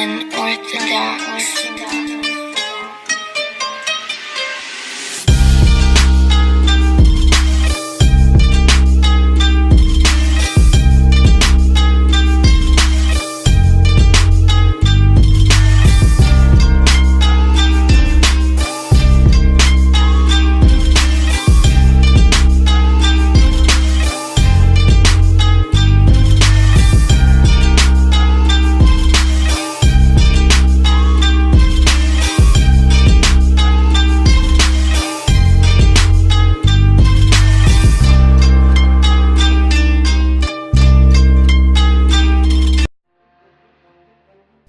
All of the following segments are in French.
Unorthodox.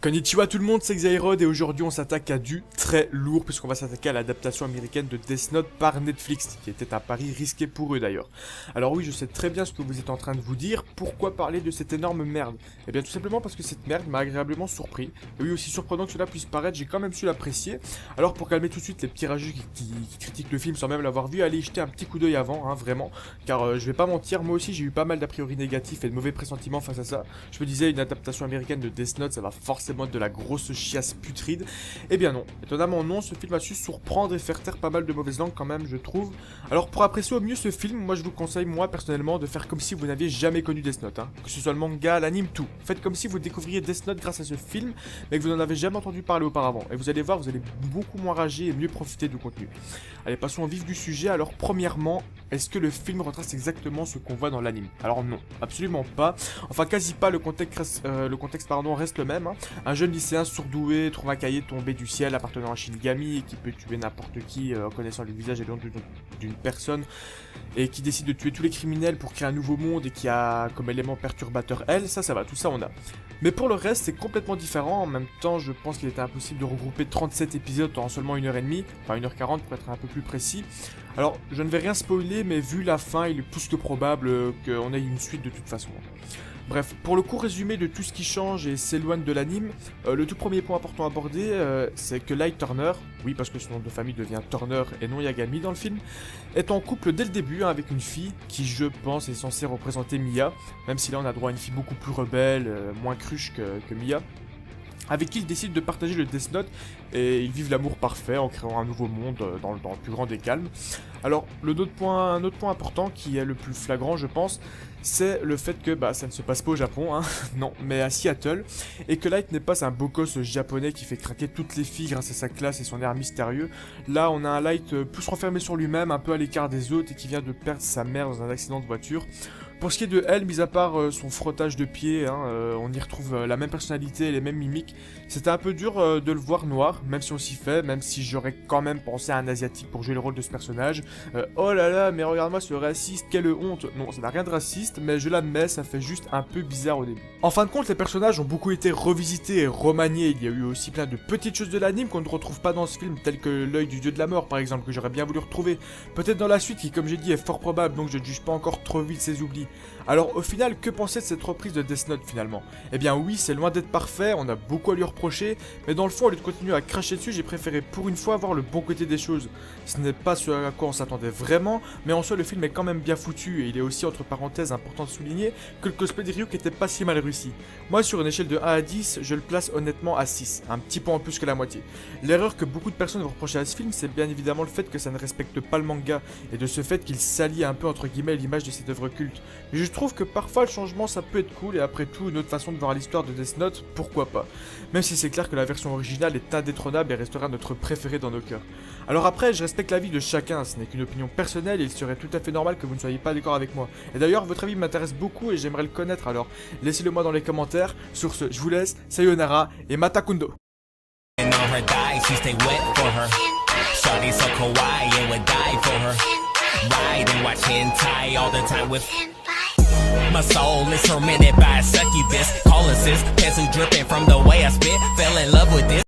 Konnichiwa tout le monde, c'est Xairod et aujourd'hui on s'attaque à du très lourd puisqu'on va s'attaquer à l'adaptation américaine de Death Note par Netflix, qui était un pari risqué pour eux d'ailleurs. Alors oui, je sais très bien ce que vous êtes en train de vous dire, pourquoi parler de cette énorme merde? Eh bien tout simplement parce que cette merde m'a agréablement surpris, et oui, aussi surprenant que cela puisse paraître, j'ai quand même su l'apprécier. Alors pour calmer tout de suite les petits rageux qui critiquent le film sans même l'avoir vu, allez y jeter un petit coup d'œil avant, hein, vraiment, car je vais pas mentir, moi aussi j'ai eu pas mal d'a priori négatifs et de mauvais pressentiments face à ça. Je me disais, une adaptation américaine de Death Note, ça va forcément de la grosse chiasse putride. Eh bien non, étonnamment non, ce film a su surprendre et faire taire pas mal de mauvaises langues quand même, je trouve. Alors pour apprécier au mieux ce film, moi je vous conseille, moi personnellement, de faire comme si vous n'aviez jamais connu Death Note, hein. Que ce soit le manga, l'anime, tout. Faites comme si vous découvriez Death Note grâce à ce film, mais que vous n'en avez jamais entendu parler auparavant. Et vous allez voir, vous allez beaucoup moins rager et mieux profiter du contenu. Allez, passons au vif du sujet. Alors premièrement, est-ce que le film retrace exactement ce qu'on voit dans l'anime? Alors non, absolument pas. Enfin quasi pas, le contexte reste le même, hein. Un jeune lycéen surdoué trouve un cahier tombé du ciel appartenant à Shinigami et qui peut tuer n'importe qui en connaissant le visage et le nom d'une personne, et qui décide de tuer tous les criminels pour créer un nouveau monde et qui a comme élément perturbateur elle, ça va, tout ça on a. Mais pour le reste c'est complètement différent. En même temps je pense qu'il était impossible de regrouper 37 épisodes en seulement 1h30, enfin 1h40 pour être un peu plus précis. Alors je ne vais rien spoiler, mais vu la fin il est plus que probable qu'on ait une suite de toute façon. Bref, pour le court résumé de tout ce qui change et s'éloigne de l'anime, le tout premier point important à aborder, c'est que Light Turner, oui parce que son nom de famille devient Turner et non Yagami dans le film, est en couple dès le début, hein, avec une fille qui, je pense, est censée représenter Mia, même si là on a droit à une fille beaucoup plus rebelle, moins cruche que Mia, avec qui ils décident de partager le Death Note et ils vivent l'amour parfait en créant un nouveau monde dans le plus grand des calmes. Alors, un autre point important qui est le plus flagrant, je pense, c'est le fait que ça ne se passe pas au Japon, hein, non, mais à Seattle, et que Light n'est pas un beau gosse japonais qui fait craquer toutes les filles grâce à sa classe et son air mystérieux. Là, on a un Light plus renfermé sur lui-même, un peu à l'écart des autres, et qui vient de perdre sa mère dans un accident de voiture. Pour ce qui est de elle, mis à part son frottage de pied, hein, on y retrouve la même personnalité et les mêmes mimiques. C'était un peu dur de le voir noir, même si on s'y fait, même si j'aurais quand même pensé à un asiatique pour jouer le rôle de ce personnage. Oh là là, mais regarde-moi ce raciste, quelle honte. Non, ça n'a rien de raciste, mais je l'admets, ça fait juste un peu bizarre au début. En fin de compte, les personnages ont beaucoup été revisités et remaniés. Il y a eu aussi plein de petites choses de l'anime qu'on ne retrouve pas dans ce film, telles que l'œil du dieu de la mort par exemple, que j'aurais bien voulu retrouver. Peut-être dans la suite, qui comme j'ai dit est fort probable, donc je ne juge pas encore trop vite ses oublis. Alors au final, que penser de cette reprise de Death Note finalement? Eh bien oui, c'est loin d'être parfait, on a beaucoup à lui reprocher, mais dans le fond, au lieu de continuer à cracher dessus, j'ai préféré pour une fois voir le bon côté des choses. Ce n'est pas ce à quoi on s'attendait vraiment, mais en soi le film est quand même bien foutu, et il est aussi entre parenthèses important de souligner que le cosplay de Ryuk était pas si mal réussi. Moi sur une échelle de 1 à 10, je le place honnêtement à 6, un petit point en plus que la moitié. L'erreur que beaucoup de personnes vont reprocher à ce film, c'est bien évidemment le fait que ça ne respecte pas le manga, et de ce fait qu'il s'allie un peu entre guillemets l'image de cette œuvre culte. Mais je trouve que parfois le changement ça peut être cool, et après tout une autre façon de voir l'histoire de Death Note, pourquoi pas. Même si c'est clair que la version originale est indétrônable et restera notre préférée dans nos cœurs. Alors après, je respecte l'avis de chacun, ce n'est qu'une opinion personnelle et il serait tout à fait normal que vous ne soyez pas d'accord avec moi. Et d'ailleurs, votre avis m'intéresse beaucoup et j'aimerais le connaître, alors laissez-le moi dans les commentaires. Sur ce, je vous laisse, sayonara et matakundo. My soul is tormented by a succubus. Calling sis, pencil dripping from the way I spit. Fell in love with this.